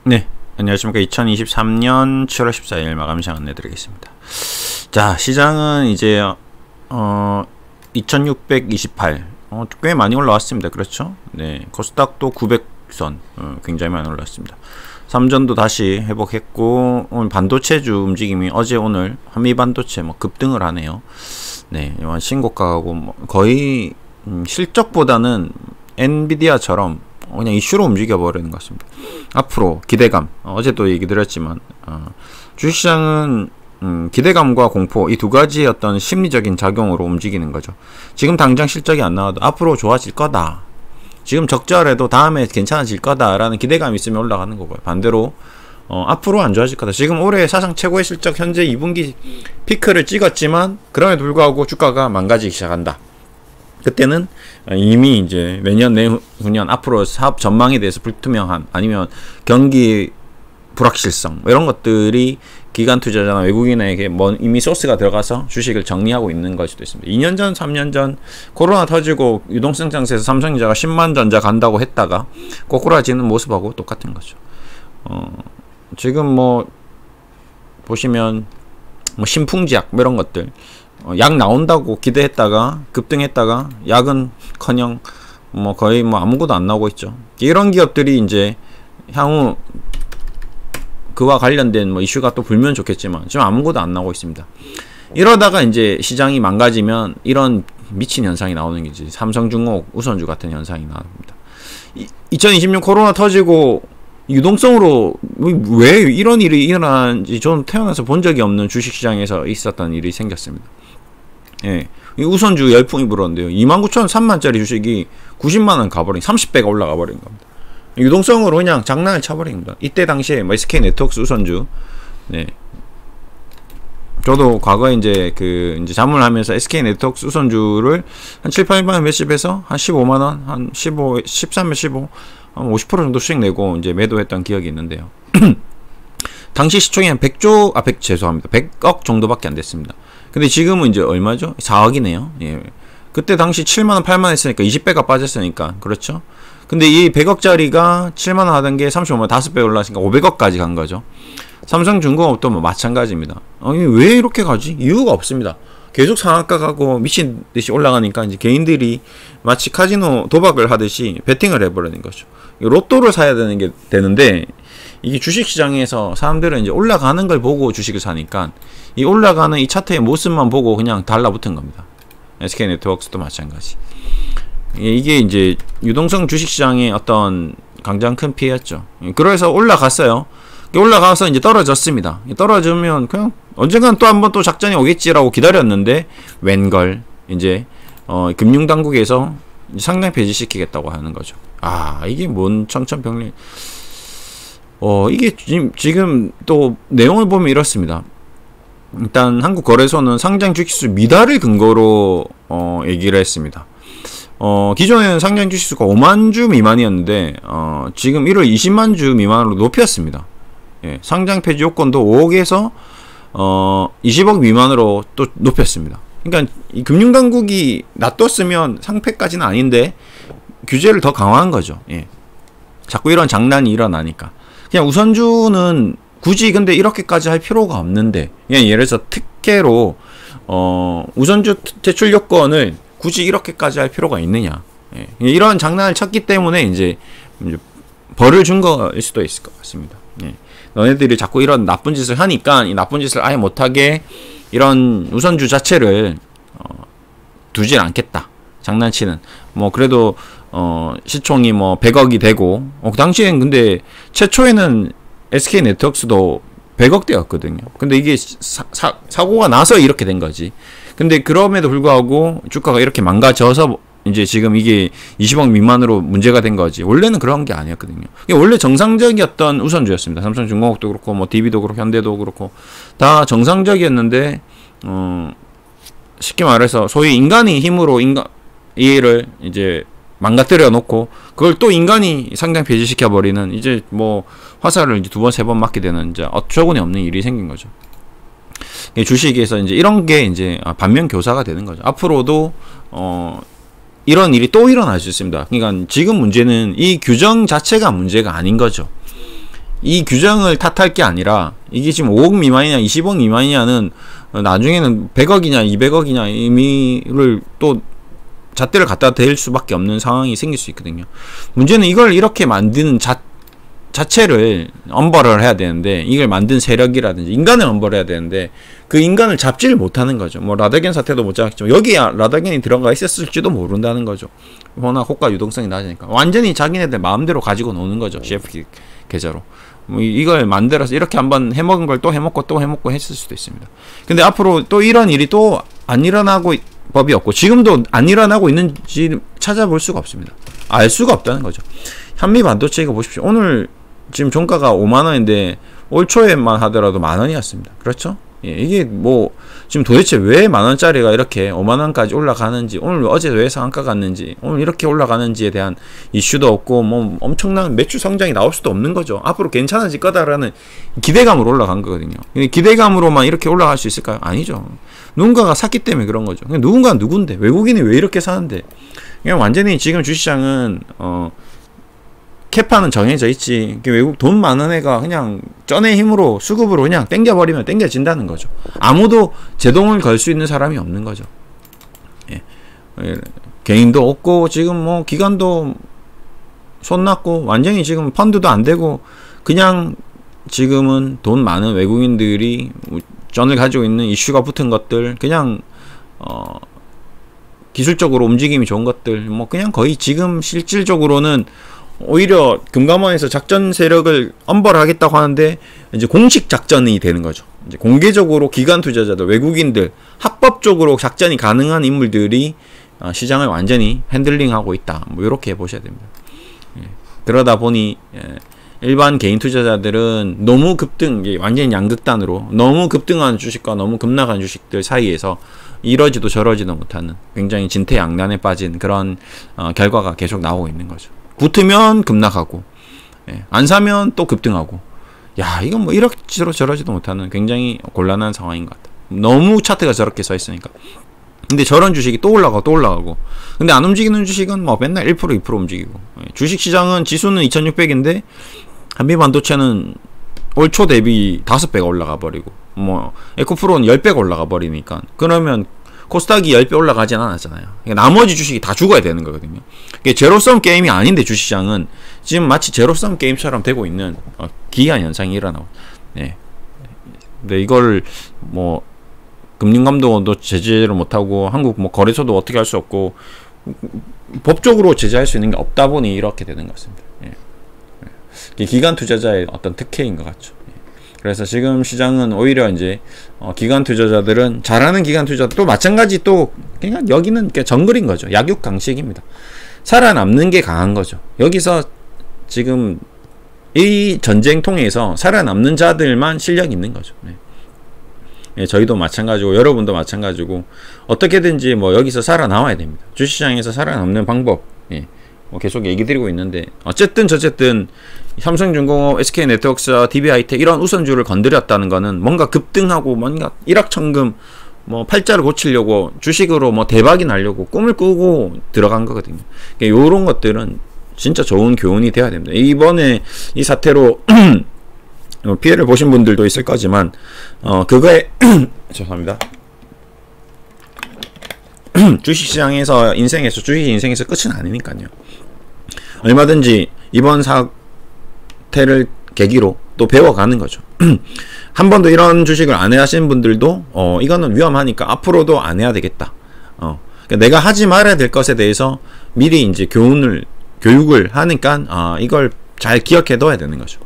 네, 안녕하십니까. 2023년 7월 14일 마감 시장 안내드리겠습니다. 자, 시장은 이제 2628, 꽤 많이 올라왔습니다. 그렇죠? 네, 코스닥도 900선 굉장히 많이 올랐습니다. 삼전도 다시 회복했고, 오늘 반도체주 움직임이 어제 오늘 한미반도체 급등을 하네요. 네, 신고가하고 거의 실적보다는 엔비디아처럼 그냥 이슈로 움직여 버리는 것 같습니다. 앞으로 기대감, 어제도 얘기 드렸지만 주식시장은 기대감과 공포, 이 두 가지의 어떤 심리적인 작용으로 움직이는 거죠. 지금 당장 실적이 안 나와도 앞으로 좋아질 거다, 지금 적절해도 다음에 괜찮아질 거다라는 기대감이 있으면 올라가는 거고요. 반대로 앞으로 안 좋아질 거다, 지금 올해 사상 최고의 실적, 현재 2분기 피크를 찍었지만 그럼에도 불구하고 주가가 망가지기 시작한다, 그때는 이미 이제 내년 내후년 앞으로 사업 전망에 대해서 불투명함, 아니면 경기 불확실성, 이런 것들이 기관 투자자나 외국인에게 이미 소스가 들어가서 주식을 정리하고 있는 걸 수도 있습니다. 2년 전, 3년 전 코로나 터지고 유동성 장세에서 삼성전자가 10만 전자 간다고 했다가 꼬꾸라지는 모습하고 똑같은 거죠. 지금 보시면 신풍지약 이런 것들, 약 나온다고 기대했다가 급등했다가 약은커녕 거의 아무것도 안 나오고 있죠. 이런 기업들이 이제 향후 그와 관련된 이슈가 또 불면 좋겠지만 지금 아무것도 안 나오고 있습니다. 이러다가 이제 시장이 망가지면 이런 미친 현상이 나오는 게지, 삼성중공업, 우선주 같은 현상이 나옵니다. 2020년 코로나 터지고 유동성으로 왜 이런 일이 일어나는지 저는 태어나서 본 적이 없는 주식시장에서 있었던 일이 생겼습니다. 예, 우선주 열풍이 불었는데요. 29,000원, 3만짜리 주식이 90만원 가버린, 30배가 올라가 버린 겁니다. 유동성으로 그냥 장난을 쳐버린 겁니다. 이때 당시에 SK 네트워크스 우선주, 네, 저도 과거에 이제 자문을 하면서 SK 네트워크스 우선주를 한 7, 8만원 몇십에서 한 15만원, 한 15, 13몇 15, 한 50% 정도 수익 내고 이제 매도했던 기억이 있는데요. 당시 시총이 한 100억 정도밖에 안 됐습니다. 근데 지금은 이제 얼마죠? 4억이네요. 예. 그때 당시 7만원, 8만원 했으니까 20배가 빠졌으니까, 그렇죠? 근데 이 100억짜리가 7만원 하던 게 35만원, 5배 올라왔으니까 500억까지 간 거죠. 삼성중공업도 마찬가지입니다. 왜 이렇게 가지? 이유가 없습니다. 계속 상한가 가고 미친 듯이 올라가니까 이제 개인들이 마치 카지노 도박을 하듯이 베팅을 해버리는 거죠. 로또를 사야 되는데 이게 주식시장에서 사람들은 이제 올라가는 걸 보고 주식을 사니까 이 올라가는 이 차트의 모습만 보고 그냥 달라붙은 겁니다. SK네트워크스도 마찬가지. 이게 이제 유동성 주식시장의 어떤 가장 큰 피해였죠. 그래서 올라갔어요. 올라가서 이제 떨어졌습니다. 떨어지면 그냥 언젠간 또 한번 또 작전이 오겠지라고 기다렸는데 웬걸 이제 금융당국에서 상장 폐지시키겠다고 하는 거죠. 이게 뭔 청천벽력. 이게 지금 또 내용을 보면 이렇습니다. 일단 한국거래소는 상장 주식수 미달을 근거로 얘기를 했습니다. 기존에는 상장 주식수가 5만 주 미만이었는데 지금 1월 20만 주 미만으로 높였습니다. 예, 상장 폐지 요건도 5억에서 20억 미만으로 또 높였습니다. 그러니까 이 금융당국이 놔뒀으면 상폐까지는 아닌데 규제를 더 강화한 거죠. 예. 자꾸 이런 장난이 일어나니까 그냥 우선주는 굳이 근데 이렇게까지 할 필요가 없는데, 그냥 예를 들어서 특혜로 우선주 제출 요건을 굳이 이렇게까지 할 필요가 있느냐, 예. 이런 장난을 쳤기 때문에 이제 벌을 준 거일 수도 있을 것 같습니다. 예. 너네들이 자꾸 이런 나쁜 짓을 하니까 이 나쁜 짓을 아예 못하게 이런 우선주 자체를 두질 않겠다, 장난치는. 그래도 시총이 100억이 되고 그 당시엔 근데 최초에는 SK네트워크스도 100억대였거든요. 근데 이게 사고가 나서 이렇게 된 거지. 근데 그럼에도 불구하고 주가가 이렇게 망가져서 이제 지금 이게 20억 미만으로 문제가 된 거지. 원래는 그런 게 아니었거든요. 원래 정상적이었던 우선주였습니다. 삼성중공업도 그렇고 DB도 그렇고 현대도 그렇고 다 정상적이었는데 쉽게 말해서 소위 인간의 힘으로 이를 이제 망가뜨려 놓고 그걸 또 인간이 상장 폐지시켜 버리는, 이제 화살을 이제 2번, 3번 맞게 되는 이제 어처구니 없는 일이 생긴 거죠. 주식에서 이제 이런 게 이제 반면 교사가 되는 거죠. 앞으로도 이런 일이 또 일어날 수 있습니다. 그러니까 지금 문제는 이 규정 자체가 문제가 아닌 거죠. 이 규정을 탓할 게 아니라 이게 지금 5억 미만이냐 20억 미만이냐는 나중에는 100억이냐 200억이냐 의미를 또 잣대를 갖다 댈 수밖에 없는 상황이 생길 수 있거든요. 문제는 이걸 이렇게 만드는 자체를 엄벌을 해야 되는데, 이걸 만든 세력이라든지 인간을 엄벌해야 되는데 그 인간을 잡지를 못하는 거죠. 뭐 라더겐 사태도 못 잡았지만 여기에 라더겐이 들어가 있었을지도 모른다는 거죠. 워낙 호가 유동성이 낮으니까 완전히 자기네들 마음대로 가지고 노는 거죠. CF 계좌로. 뭐 이걸 만들어서 이렇게 한번 해먹은 걸 또 해먹고 또 해먹고 했을 수도 있습니다. 근데 앞으로 또 이런 일이 또 안 일어나고 법이 없고, 지금도 안 일어나고 있는지 찾아볼 수가 없습니다. 알 수가 없다는 거죠. 한미 반도체 이거 보십시오. 오늘 지금 종가가 5만원인데 올 초에만 하더라도 만원이었습니다. 그렇죠? 예, 이게 뭐 지금 도대체 왜 만원짜리가 이렇게 5만원까지 올라가는지, 오늘 어제 왜 상한가 갔는지, 오늘 이렇게 올라가는지에 대한 이슈도 없고, 뭐 엄청난 매출 성장이 나올 수도 없는 거죠. 앞으로 괜찮아질 거다라는 기대감으로 올라간 거거든요. 근데 기대감으로만 이렇게 올라갈 수 있을까요? 아니죠. 누군가가 샀기 때문에 그런 거죠. 누군가는 누군데, 외국인이 왜 이렇게 사는데. 그냥 완전히 지금 주식시장은 캐파는 정해져 있지, 외국 돈 많은 애가 그냥 쩐의 힘으로 수급으로 그냥 땡겨버리면 땡겨진다는 거죠. 아무도 제동을 걸 수 있는 사람이 없는 거죠. 예. 개인도 없고 지금 뭐 기관도 손 났고 완전히 지금 펀드도 안 되고, 그냥 지금은 돈 많은 외국인들이 쩐을 가지고 있는 이슈가 붙은 것들, 그냥 기술적으로 움직임이 좋은 것들, 뭐 그냥 거의 지금 실질적으로는 오히려 금감원에서 작전 세력을 엄벌하겠다고 하는데 이제 공식 작전이 되는 거죠. 이제 공개적으로 기관 투자자들, 외국인들, 합법적으로 작전이 가능한 인물들이 시장을 완전히 핸들링하고 있다. 뭐 이렇게 보셔야 됩니다. 예. 그러다 보니 일반 개인 투자자들은 너무 급등, 완전히 양극단으로 너무 급등하는 주식과 너무 급락하는 주식들 사이에서 이러지도 저러지도 못하는 굉장히 진퇴양난에 빠진 그런 결과가 계속 나오고 있는 거죠. 붙으면 급락하고, 예, 안 사면 또 급등하고, 야, 이건 뭐 이러지도 저러지도 못하는 굉장히 곤란한 상황인 것 같아요. 너무 차트가 저렇게 서 있으니까. 근데 저런 주식이 또 올라가고 또 올라가고, 근데 안 움직이는 주식은 뭐 맨날 1% 2% 움직이고, 예, 주식시장은 지수는 2600인데 한미 반도체는 올 초 대비 5배가 올라가 버리고, 뭐 에코프로는 10배가 올라가 버리니까, 그러면 코스닥이 10배 올라가진 않았잖아요. 그러니까 나머지 주식이 다 죽어야 되는 거거든요. 제로섬 게임이 아닌데 주식시장은 지금 마치 제로섬 게임처럼 되고 있는 기이한 현상이 일어나고, 네. 근데 이걸 뭐 금융감독원도 제재를 못하고, 한국 뭐 거래소도 어떻게 할 수 없고, 법적으로 제재할 수 있는 게 없다 보니 이렇게 되는 것 같습니다. 예. 기관 투자자의 어떤 특혜인 것 같죠. 그래서 지금 시장은 오히려 이제 기관 투자자들은, 잘하는 기관 투자자도 마찬가지, 또 그냥 여기는 정글인 거죠. 약육강식입니다. 살아남는 게 강한 거죠. 여기서 지금 이 전쟁통에서 살아남는 자들만 실력이 있는 거죠. 네. 예, 저희도 마찬가지고 여러분도 마찬가지고 어떻게든지 뭐 여기서 살아남아야 됩니다. 주식시장에서 살아남는 방법, 예, 뭐 계속 얘기 드리고 있는데, 어쨌든 저쨌든 삼성중공업, SK네트워크스와 DB하이텍 이런 우선주를 건드렸다는 거는 뭔가 급등하고 뭔가 일확천금 뭐 팔자를 고치려고 주식으로 뭐 대박이 나려고 꿈을 꾸고 들어간 거거든요. 그러니까 요런 것들은 진짜 좋은 교훈이 돼야 됩니다. 이번에 이 사태로 피해를 보신 분들도 있을 거지만 그거에 죄송합니다. 주식시장에서 주식 인생에서 끝은 아니니까요. 얼마든지 이번 사태를 계기로 또 배워가는 거죠. 한 번도 이런 주식을 안 해하신 분들도 이거는 위험하니까 앞으로도 안 해야 되겠다. 그러니까 내가 하지 말아야 될 것에 대해서 미리 이제 교육을 하니까 이걸 잘 기억해 둬야 되는 거죠.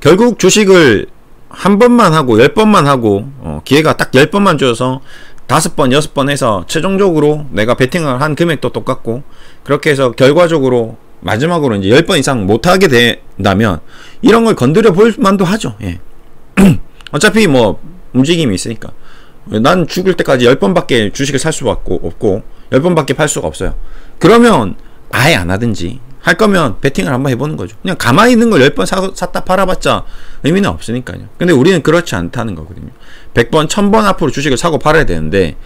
결국 주식을 한 번만 하고 10번만 하고 기회가 딱 10번만 줘서 5번, 6번 해서 최종적으로 내가 베팅을 한 금액도 똑같고, 그렇게 해서 결과적으로 마지막으로 이제 10번 이상 못하게 된다면 이런 걸 건드려 볼 만도 하죠. 예. 어차피 뭐 움직임이 있으니까. 난 죽을 때까지 10번밖에 주식을 살 수밖에 없고 10번밖에 팔 수가 없어요. 그러면 아예 안 하든지, 할 거면 베팅을 한번 해보는 거죠. 그냥 가만히 있는 걸 10번 샀다 팔아봤자 의미는 없으니까요. 근데 우리는 그렇지 않다는 거거든요. 100번, 1000번 앞으로 주식을 사고 팔아야 되는데,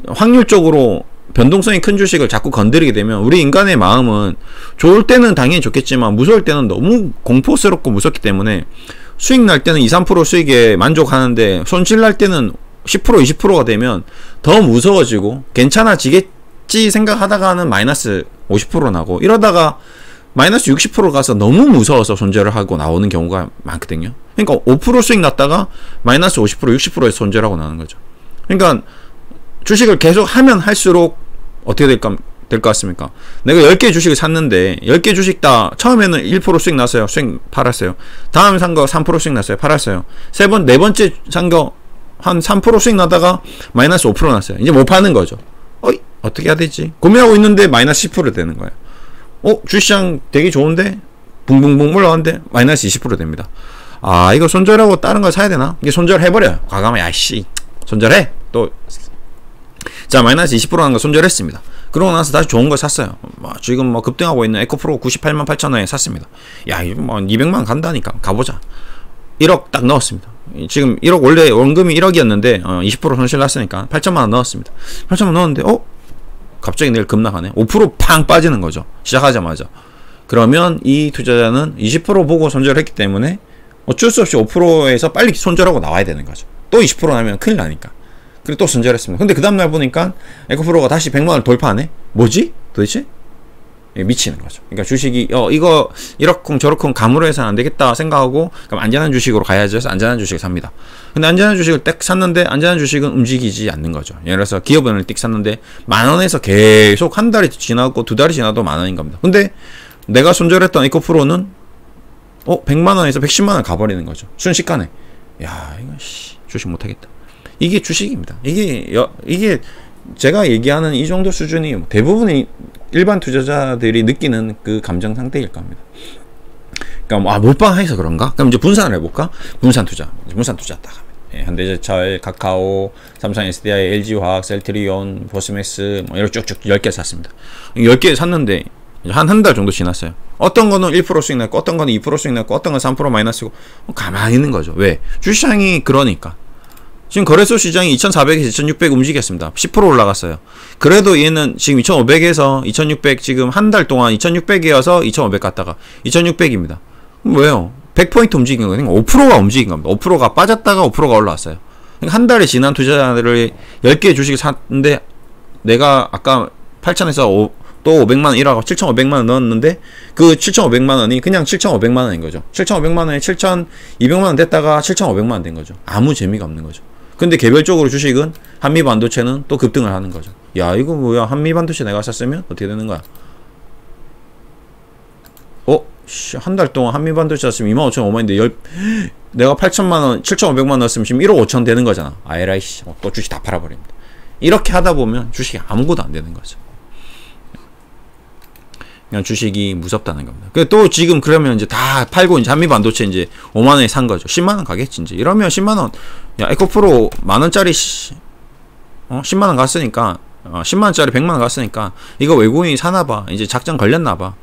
확률적으로 변동성이 큰 주식을 자꾸 건드리게 되면 우리 인간의 마음은 좋을 때는 당연히 좋겠지만 무서울 때는 너무 공포스럽고 무섭기 때문에 수익 날 때는 2, 3% 수익에 만족하는데 손실 날 때는 10%, 20%가 되면 더 무서워지고 괜찮아지겠지 생각하다가는 마이너스 50% 나고 이러다가 마이너스 60% 가서 너무 무서워서 손절을 하고 나오는 경우가 많거든요. 그러니까 5% 수익 났다가 마이너스 50%, 60%에서 손절하고 나오는 거죠. 그러니까 주식을 계속 하면 할수록 어떻게 될 것 같습니까? 내가 10개 주식을 샀는데 10개 주식 다 처음에는 1% 수익 났어요. 수익 팔았어요. 다음에 산 거 3% 수익 났어요. 팔았어요. 네 번째 산 거 한 3% 수익 나다가 마이너스 5% 났어요. 이제 못 파는 거죠. 어떻게 해야 되지? 고민하고 있는데 마이너스 10% 되는 거예요. 주시장 되게 좋은데 붕붕붕 올라가는데 마이너스 20% 됩니다. 아, 이거 손절하고 다른 거 사야 되나? 이게 손절해버려요. 과감하게 야씨 손절해. 또 자, 마이너스 20%라는 거 손절했습니다. 그러고 나서 다시 좋은 거 샀어요. 지금 급등하고 있는 에코프로 98만 8천 원에 샀습니다. 야, 이거 200만 원 간다니까. 가보자. 1억 딱 넣었습니다. 지금 1억 원래 원금이 1억이었는데 20% 손실 났으니까 8천만 원 넣었습니다. 8천만 원 넣었는데 갑자기 내일 급락하네. 5% 빠지는 거죠. 시작하자마자. 그러면 이 투자자는 20% 보고 손절했기 때문에 어쩔 수 없이 5%에서 빨리 손절하고 나와야 되는 거죠. 또 20% 나면 큰일 나니까. 그리고 또 손절했습니다. 근데 그 다음날 보니까 에코프로가 다시 100만 원을 돌파하네? 뭐지? 도대체? 미치는 거죠. 그러니까 주식이 이거 이렇쿵 저렇쿵 감으로 해서는 안 되겠다 생각하고 그럼 안전한 주식으로 가야죠 해서 안전한 주식을 삽니다. 근데 안전한 주식을 딱 샀는데 안전한 주식은 움직이지 않는 거죠. 예를 들어서 기업은행을 띡 샀는데 10,000원에서 계속 한 달이 지나고 2달이 지나도 10,000원인 겁니다. 근데 내가 손절했던 에코프로는 100만 원에서 110만 원 가버리는 거죠. 순식간에. 야, 이거 주식 못하겠다. 이게 주식입니다. 이게 제가 얘기하는 이 정도 수준이 대부분의 일반 투자자들이 느끼는 그 감정 상태일 겁니다. 그러니까 몰빵해서 그런가? 그럼 이제 분산을 해볼까? 분산 투자 딱 하면 현대제철, 카카오, 삼성 SDI, LG화학, 셀트리온, 포스맥스 이렇게 쭉쭉 10개 샀습니다. 10개 샀는데 한 달 정도 지났어요. 어떤 거는 1% 수익 났고 어떤 거는 2% 수익 났고 어떤 건 3% 마이너스고 가만히 있는 거죠. 왜? 주시장이 그러니까. 지금 거래소 시장이 2,400에서 2,600 움직였습니다. 10% 올라갔어요. 그래도 얘는 지금 2,500에서 2,600 지금 한 달 동안 2,600이어서 2,500 갔다가 2,600입니다. 왜요? 100포인트 움직인 거예요. 5%가 움직인 겁니다. 5%가 빠졌다가 5%가 올라왔어요. 한 달이 지난 투자자들을 10개 주식을 샀는데 내가 아까 8,000에서 또 500만 원 1하고 7,500만 원 넣었는데 그 7,500만 원이 그냥 7,500만 원인 거죠. 7,500만 원에 7,200만 원 됐다가 7,500만 원 된 거죠. 아무 재미가 없는 거죠. 근데 개별적으로 주식은 한미반도체는 또 급등을 하는 거죠. 야, 이거 뭐야? 한미반도체 내가 샀으면 어떻게 되는 거야? 한 달 동안 한미반도체 샀으면 25,500만인데 내가 8천만 원, 7,500만 원 넣었으면 지금 1억 5천 되는 거잖아. 아이라이씨, 또 주식 다 팔아버립니다. 이렇게 하다 보면 주식이 아무것도 안 되는 거죠. 그냥 주식이 무섭다는 겁니다. 또 지금 그러면 이제 다 팔고 이제 한미반도체 이제 5만 원에 산 거죠. 10만 원 가겠지 이제. 이러면 10만 원, 야 에코프로 만 원짜리 10만 원 갔으니까 10만 원짜리 100만 원 갔으니까 이거 외국인이 사나 봐. 이제 작전 걸렸나 봐.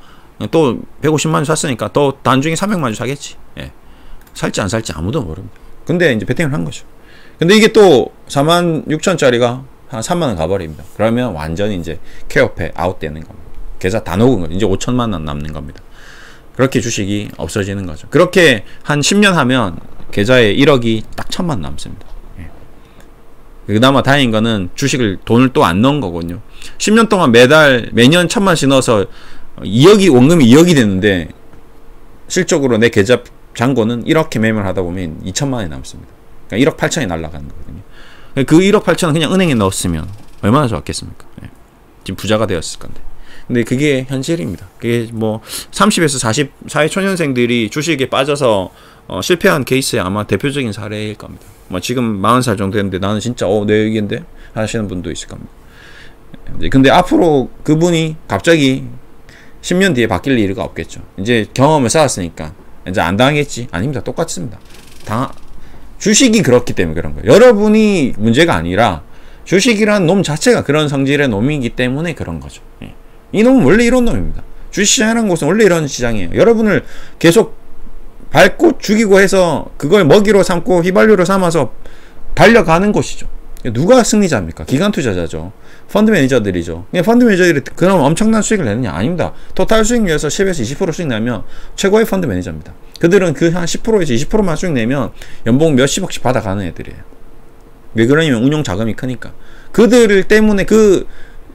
또 150만 원 샀으니까 또 단중에 300만 원 사겠지. 예. 살지 안 살지 아무도 모릅니다. 근데 이제 베팅을 한 거죠. 근데 이게 또 46,000짜리가 한 3만 원 가버립니다. 그러면 완전히 이제 케어패 아웃되는 겁니다. 계좌 다 녹은 거죠. 이제 5천만 원 남는 겁니다. 그렇게 주식이 없어지는 거죠. 그렇게 한 10년 하면 계좌에 1억이 딱 1,000만 원 남습니다. 예. 그나마 다행인 거는 주식을 돈을 또 안 넣은 거거든요. 10년 동안 매년 1,000만 원씩 넣어서 2억이 원금이 2억이 됐는데 실적으로 내 계좌 잔고는 이렇게 매매를 하다 보면 2천만 원이 남습니다. 그러니까 1억 8천이 날아가는 거거든요. 그 1억 8천은 그냥 은행에 넣었으면 얼마나 좋았겠습니까? 예. 지금 부자가 되었을 건데. 근데 그게 현실입니다. 그게 뭐 30에서 40 사회초년생들이 주식에 빠져서 실패한 케이스의 아마 대표적인 사례일 겁니다. 뭐 지금 40살 정도 됐는데 나는 진짜 내 얘기인데 하시는 분도 있을 겁니다. 근데 앞으로 그분이 갑자기 10년 뒤에 바뀔 일이 없겠죠. 이제 경험을 쌓았으니까 이제 안 당하겠지? 아닙니다. 똑같습니다. 주식이 그렇기 때문에 그런 거예요. 여러분이 문제가 아니라 주식이란 놈 자체가 그런 성질의 놈이기 때문에 그런 거죠. 예. 이 놈은 원래 이런 놈입니다. 주식시장이라는 곳은 원래 이런 시장이에요. 여러분을 계속 밟고 죽이고 해서 그걸 먹이로 삼고 휘발유로 삼아서 달려가는 곳이죠. 누가 승리자입니까? 기관 투자자죠. 펀드 매니저들이죠. 펀드 매니저들이 그럼 엄청난 수익을 내느냐? 아닙니다. 토탈 수익률에서 10에서 20% 수익 내면 최고의 펀드 매니저입니다. 그들은 그 한 10%에서 20%만 수익 내면 연봉 몇십억씩 받아가는 애들이에요. 왜 그러냐면 운용 자금이 크니까. 그들 때문에 그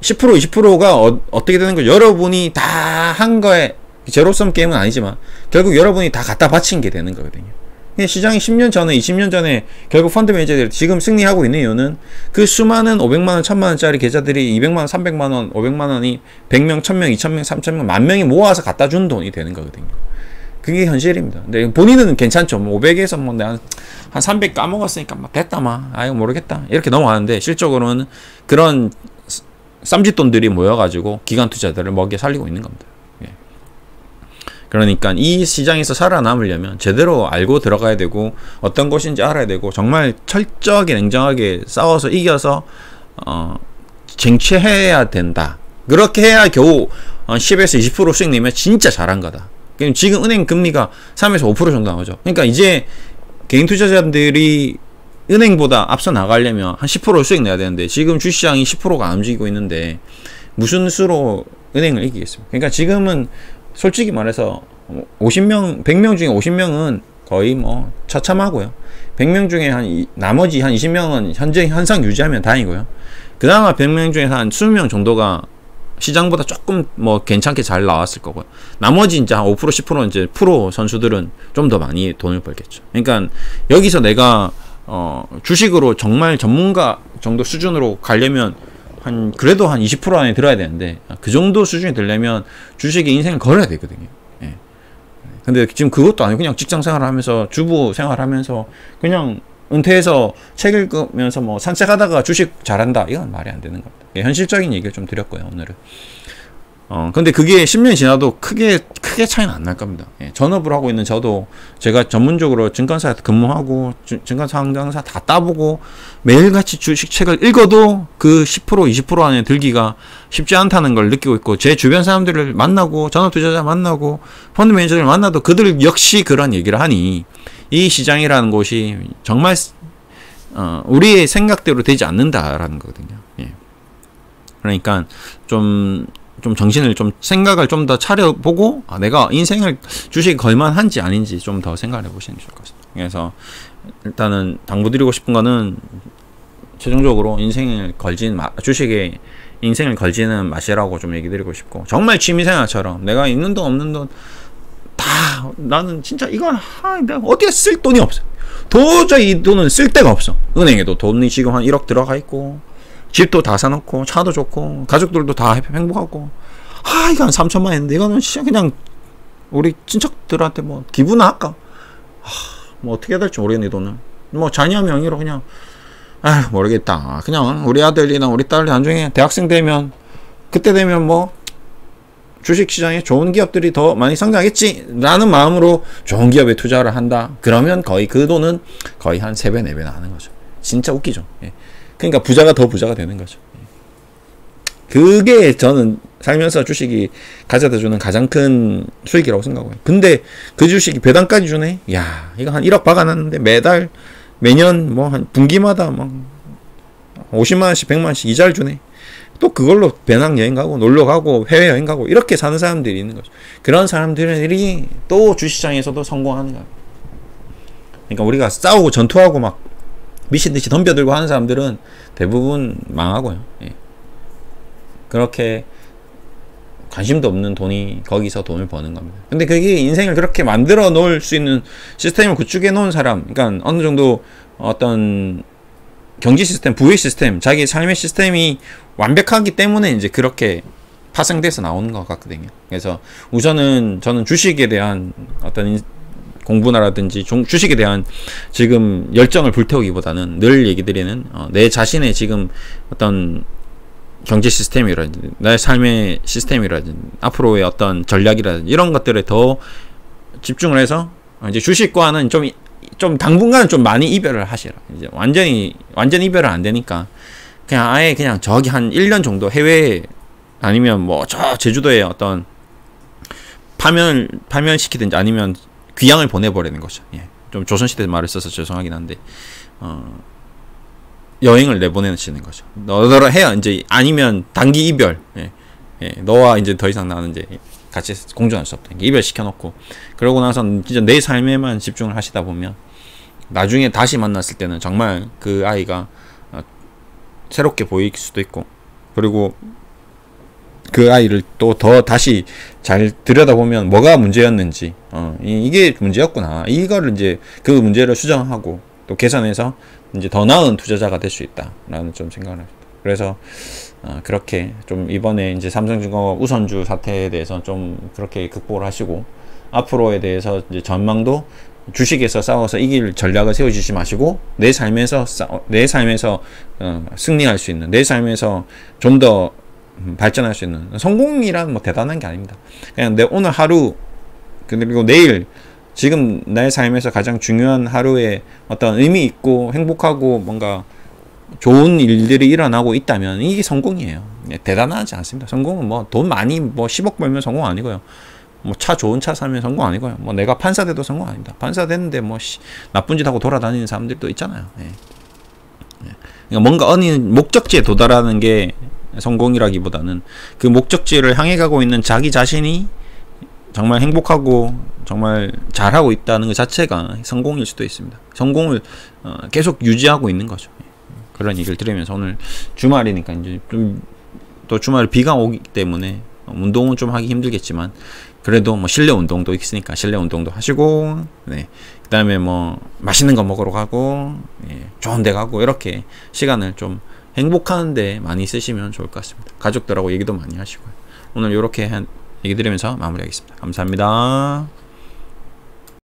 10% 20%가 어떻게 되는 거죠? 여러분이 다 한 거에 제로섬 게임은 아니지만 결국 여러분이 다 갖다 바친 게 되는 거거든요. 시장이 10년 전에 20년 전에 결국 펀드 매니저들이 지금 승리하고 있는 이유는 그 수많은 500만원 1000만원짜리 계좌들이 200만원 300만원 500만원이 100명 1000명 2000명 3000명 만명이 모아서 갖다 준 돈이 되는 거거든요. 그게 현실입니다. 근데 본인은 괜찮죠. 뭐 500에서 뭐 내가 한 300 까먹었으니까 막 됐다 이거 모르겠다 이렇게 넘어가는데 실적으로는 그런 쌈짓돈들이 모여가지고 기관 투자들을 먹여 살리고 있는 겁니다. 그러니까 이 시장에서 살아남으려면 제대로 알고 들어가야 되고 어떤 것인지 알아야 되고 정말 철저하게 냉정하게 싸워서 이겨서 쟁취해야 된다. 그렇게 해야 겨우 10에서 20% 수익 내면 진짜 잘한 거다. 지금 은행 금리가 3에서 5% 정도 나오죠. 그러니까 이제 개인 투자자들이 은행보다 앞서 나가려면 한 10% 수익 내야 되는데 지금 주시장이 10%가 안 움직이고 있는데 무슨 수로 은행을 이기겠습니까? 그러니까 지금은 솔직히 말해서 50명, 100명 중에 50명은 거의 뭐 처참하고요. 100명 중에 나머지 한 20명은 현재 현상 유지하면 다행이고요. 그나마 100명 중에 한 20명 정도가 시장보다 조금 뭐 괜찮게 잘 나왔을 거고요. 나머지 이제 한 5%, 10% 이제 프로 선수들은 좀 더 많이 돈을 벌겠죠. 그러니까 여기서 내가 주식으로 정말 전문가 정도 수준으로 가려면 그래도 한 20% 안에 들어야 되는데 그 정도 수준이 되려면 주식에 인생을 걸어야 되거든요. 예. 근데 지금 그것도 아니고 그냥 직장 생활하면서 주부 생활하면서 그냥 은퇴해서 책 읽으면서 뭐 산책하다가 주식 잘한다 이건 말이 안 되는 겁니다. 예, 현실적인 얘기를 좀 드렸고요 오늘은. 근데 그게 10년이 지나도 크게 차이는 안 날 겁니다. 예, 전업을 하고 있는 저도 제가 전문적으로 증권사에 근무하고 증권사 상장사 다 따보고 매일같이 주식 책을 읽어도 그 10% 20% 안에 들기가 쉽지 않다는 걸 느끼고 있고 제 주변 사람들을 만나고 전업 투자자 만나고 펀드 매니저를 만나도 그들 역시 그런 얘기를 하니 이 시장이라는 곳이 정말 우리의 생각대로 되지 않는다라는 거거든요. 예. 그러니까 좀 정신을 좀 생각을 좀 더 차려보고 내가 인생을 주식에 걸만한지 아닌지 좀 더 생각해 보시는 게 좋을 것 같습니다. 그래서 일단은 당부드리고 싶은 거는 최종적으로 주식에 인생을 걸지는 마시라고 좀 얘기 드리고 싶고 정말 취미생활처럼 내가 있는 돈 없는 돈 다 나는 진짜 이건 내가 어디에 쓸 돈이 없어. 도저히 이 돈은 쓸 데가 없어. 은행에도 돈이 지금 한 1억 들어가 있고 집도 다 사놓고 차도 좋고 가족들도 다 행복하고 이거 한 3천만 했는데 이거는 진짜 그냥 우리 친척들한테 뭐 기부나 할까? 뭐 어떻게 해야 될지 모르겠네. 돈은 뭐 자녀 명의로 그냥 모르겠다. 그냥 우리 아들이나 우리 딸이 나중에 대학생 되면 그때 되면 뭐 주식시장에 좋은 기업들이 더 많이 성장하겠지 라는 마음으로 좋은 기업에 투자를 한다. 그러면 거의 그 돈은 거의 한 3배 4배 나는 거죠. 진짜 웃기죠. 예. 그러니까 부자가 더 부자가 되는 거죠. 그게 저는 살면서 주식이 가져다주는 가장 큰 수익이라고 생각해요. 근데 그 주식이 배당까지 주네? 야, 이거 한 1억 박아놨는데 매년 뭐 한 분기마다 막 50만원씩 100만원씩 이자를 주네. 또 그걸로 배낭 여행 가고 놀러 가고 해외 여행 가고 이렇게 사는 사람들이 있는 거죠. 그런 사람들이 또 주식시장에서도 성공하는 거예요. 그러니까 우리가 싸우고 전투하고 막 미친듯이 덤벼들고 하는 사람들은 대부분 망하고요. 예. 그렇게 관심도 없는 돈이 거기서 돈을 버는 겁니다. 근데 그게 인생을 그렇게 만들어 놓을 수 있는 시스템을 구축해 놓은 사람, 그러니까 어느 정도 어떤 경제 시스템, 부의 시스템, 자기 삶의 시스템이 완벽하기 때문에 이제 그렇게 파생돼서 나오는 것 같거든요. 그래서 우선은 저는 주식에 대한 어떤 공부나라든지 주식에 대한 지금 열정을 불태우기보다는 늘 얘기 드리는 내 자신의 지금 어떤 경제 시스템이라든지 내 삶의 시스템이라든지 앞으로의 어떤 전략이라든지 이런 것들에 더 집중을 해서 이제 주식과는 좀 당분간은 좀 많이 이별을 하시라. 이제 완전 이별은 안 되니까 그냥 아예 그냥 저기 한 1년 정도 해외에 아니면 뭐 저 제주도에 어떤 파면시키든지 아니면 귀향을 보내버리는 거죠. 예. 좀 조선시대 말을 써서 죄송하긴 한데 여행을 내보내시는 거죠. 너더러 해요. 이제 아니면 단기 이별. 너와 이제 더 이상 나는 이제 같이 공존할 수 없다. 이별 시켜놓고 그러고 나서 진짜 내 삶에만 집중을 하시다 보면 나중에 다시 만났을 때는 정말 그 아이가 새롭게 보일 수도 있고, 그리고 그 아이를 또 더 다시 잘 들여다보면 뭐가 문제였는지, 이게 문제였구나. 이거를 이제 그 문제를 수정하고 또 개선해서 이제 더 나은 투자자가 될 수 있다라는 좀 생각을 합니다. 그래서 그렇게 좀 이번에 이제 삼성증권 우선주 사태에 대해서 좀 그렇게 극복을 하시고, 앞으로에 대해서 이제 전망도 주식에서 싸워서 이길 전략을 세우시지 마시고 내 삶에서 승리할 수 있는, 내 삶에서 좀 더 발전할 수 있는, 성공이란 뭐 대단한 게 아닙니다. 그냥 내 오늘 하루 그리고 내일 지금 나의 삶에서 가장 중요한 하루에 어떤 의미 있고 행복하고 뭔가 좋은 일들이 일어나고 있다면 이게 성공이에요. 대단하지 않습니다. 성공은 뭐 돈 많이 뭐 10억 벌면 성공 아니고요. 뭐 차 좋은 차 사면 성공 아니고요. 뭐 내가 판사 돼도 성공 아닙니다. 판사 됐는데 뭐 나쁜 짓 하고 돌아다니는 사람들도 있잖아요. 그러니까 뭔가 어느 목적지에 도달하는 게 성공이라기보다는 그 목적지를 향해 가고 있는 자기 자신이 정말 행복하고 정말 잘하고 있다는 것 자체가 성공일 수도 있습니다. 성공을 계속 유지하고 있는 거죠. 그런 얘기를 들으면서 오늘 주말이니까 이제 좀 또 주말에 비가 오기 때문에 운동은 좀 하기 힘들겠지만 그래도 뭐 실내 운동도 있으니까 실내 운동도 하시고, 그 다음에 뭐 맛있는 거 먹으러 가고, 좋은 데 가고, 이렇게 시간을 좀 행복한데 많이 쓰시면 좋을 것 같습니다. 가족들하고 얘기도 많이 하시고요. 오늘 이렇게 얘기 드리면서 마무리하겠습니다. 감사합니다.